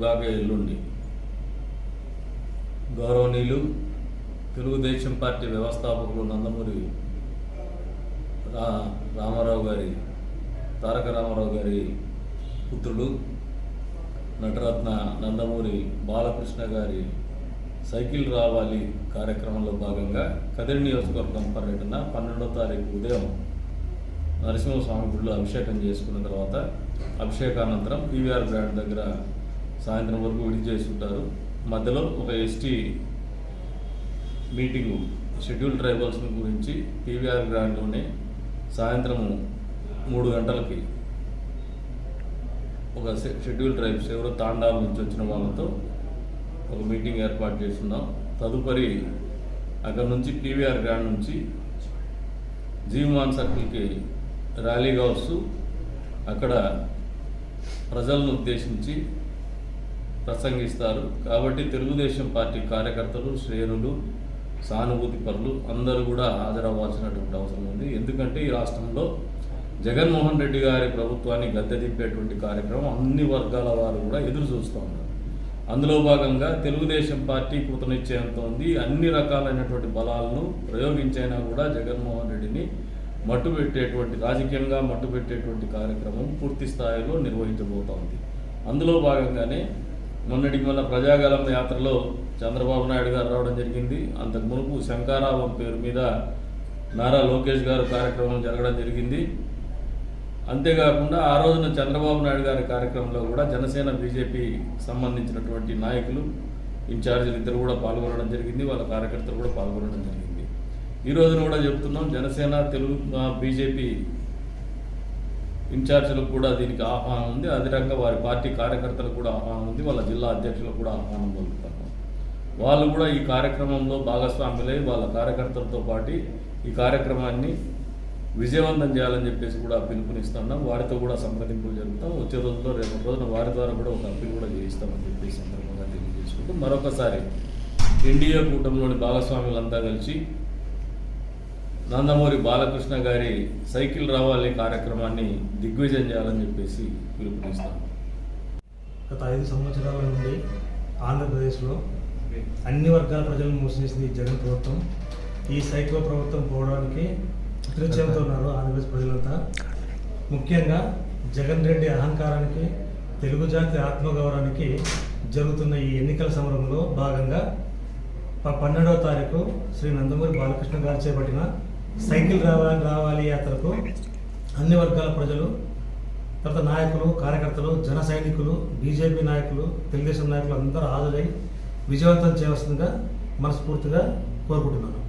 కాక ఎల్లుండి గౌరవనీయులు తెలుగుదేశం పార్టీ వ్యవస్థాపకులు నందమూరి రామారావు గారి తారక రామారావు గారి పుత్రుడు నటరత్న నందమూరి బాలకృష్ణ గారి సైకిల్ రావాలి కార్యక్రమంలో భాగంగా కదిరి నియోజకవర్గం పర్యటన 12వ తారీఖు ఉదయం నరసింహస్వామి గుడిలో అభిషేకం చేసుకున్న తర్వాత అభిషేకానంతరం పీవీఆర్ గ్రాండ్ దగ్గర సాయంత్రం వరకు విడిచి చేస్తుంటారు. మధ్యలో ఒక ఎస్టీ మీటింగు షెడ్యూల్ ట్రైబల్స్ గురించి పీవీఆర్ గ్రాండ్లోనే సాయంత్రం 3 గంటలకి ఒక షెడ్యూల్ ట్రైబ్స్ ఎవరో తాండాల నుంచి వచ్చిన వాళ్ళతో ఒక మీటింగ్ ఏర్పాటు చేస్తున్నాం. తదుపరి అక్కడ నుంచి పీవీఆర్ గ్రాండ్ నుంచి జీవమాన్ సర్కిల్కి ర్యాలీగా వస్తూ అక్కడ ప్రజలను ఉద్దేశించి ప్రసంగిస్తారు. కాబట్టి తెలుగుదేశం పార్టీ కార్యకర్తలు, శ్రేణులు, సానుభూతి పరులు అందరూ కూడా హాజరవ్వాల్సినటువంటి అవసరం ఉంది. ఎందుకంటే ఈ రాష్ట్రంలో జగన్మోహన్ రెడ్డి గారి ప్రభుత్వాన్ని గద్దె దింపేటువంటి కార్యక్రమం అన్ని వర్గాల వారు కూడా ఎదురు చూస్తూ ఉన్నారు. అందులో భాగంగా తెలుగుదేశం పార్టీ కూతనిచ్చేంత ఉంది. అన్ని రకాలైనటువంటి బలాలను ప్రయోగించైనా కూడా జగన్మోహన్ రెడ్డిని మట్టుపెట్టేటువంటి, రాజకీయంగా మట్టుపెట్టేటువంటి కార్యక్రమం పూర్తి స్థాయిలో నిర్వహించబోతోంది. అందులో భాగంగానే మొన్నటికి మొన్న ప్రజాగలం యాత్రలో చంద్రబాబు నాయుడు గారు రావడం జరిగింది. అంతకు మునుపు శంకారావం పేరు మీద నారా లోకేష్ గారు కార్యక్రమం జరగడం జరిగింది. అంతేకాకుండా ఆ రోజున చంద్రబాబు నాయుడు గారి కార్యక్రమంలో కూడా జనసేన, బీజేపీ సంబంధించినటువంటి నాయకులు, ఇన్ఛార్జీలు ఇద్దరు కూడా పాల్గొనడం జరిగింది. వాళ్ళ కార్యకర్తలు కూడా పాల్గొనడం జరిగింది. ఈ రోజున కూడా చెప్తున్నాం, జనసేన, బీజేపీ ఇన్ఛార్జీలకు కూడా దీనికి ఆహ్వానం ఉంది. అదే రకంగా వారి పార్టీ కార్యకర్తలకు కూడా ఆహ్వానం ఉంది. వాళ్ళ జిల్లా అధ్యక్షులకు కూడా ఆహ్వానం పొందుతారు. వాళ్ళు కూడా ఈ కార్యక్రమంలో భాగస్వాములై వాళ్ళ కార్యకర్తలతో పాటు ఈ కార్యక్రమాన్ని విజయవంతం చేయాలని చెప్పేసి కూడా పిలుపునిస్తున్నాం. వారితో కూడా సంప్రదింపులు జరుగుతాం. వచ్చే రోజుల్లో రేపు రోజున వారి ద్వారా కూడా ఒక అప్పీల్ కూడా చేయిస్తామని చెప్పేసి సందర్భంగా తెలియజేసుకుంటూ మరొకసారి ఎన్డీఏ కూటమిలోని భాగస్వాములంతా కలిసి నందమూరి బాలకృష్ణ గారి సైకిల్ రావాలి కార్యక్రమాన్ని దిగ్విజయం చేయాలని చెప్పేసి పిలుపునిస్తాం. గత 5 సంవత్సరాల నుండి ఆంధ్రప్రదేశ్లో అన్ని వర్గాల ప్రజలను మోసేసింది జగన్ ప్రభుత్వం. ఈ సైకిల్ ప్రభుత్వం పోవడానికి కృతజ్ఞతతో ఉన్నారు ఆంధ్రప్రదేశ్ ప్రజలంతా. ముఖ్యంగా జగన్ రెడ్డి అహంకారానికి, తెలుగు జాతి ఆత్మగౌరవానికి జరుగుతున్న ఈ ఎన్నికల సమరంలో భాగంగా 12వ తారీఖు శ్రీ నందమూరి బాలకృష్ణ గారు చేపట్టిన సైకిల్ రావాలి యాత్రకు అన్ని వర్గాల ప్రజలు, తర్వాత నాయకులు, కార్యకర్తలు, జన సైనికులు, బీజేపీ నాయకులు, తెలుగుదేశం నాయకులు అందరూ హాజరై విజయవంతం చేయవలసిందిగా మనస్ఫూర్తిగా కోరుకుంటున్నాను.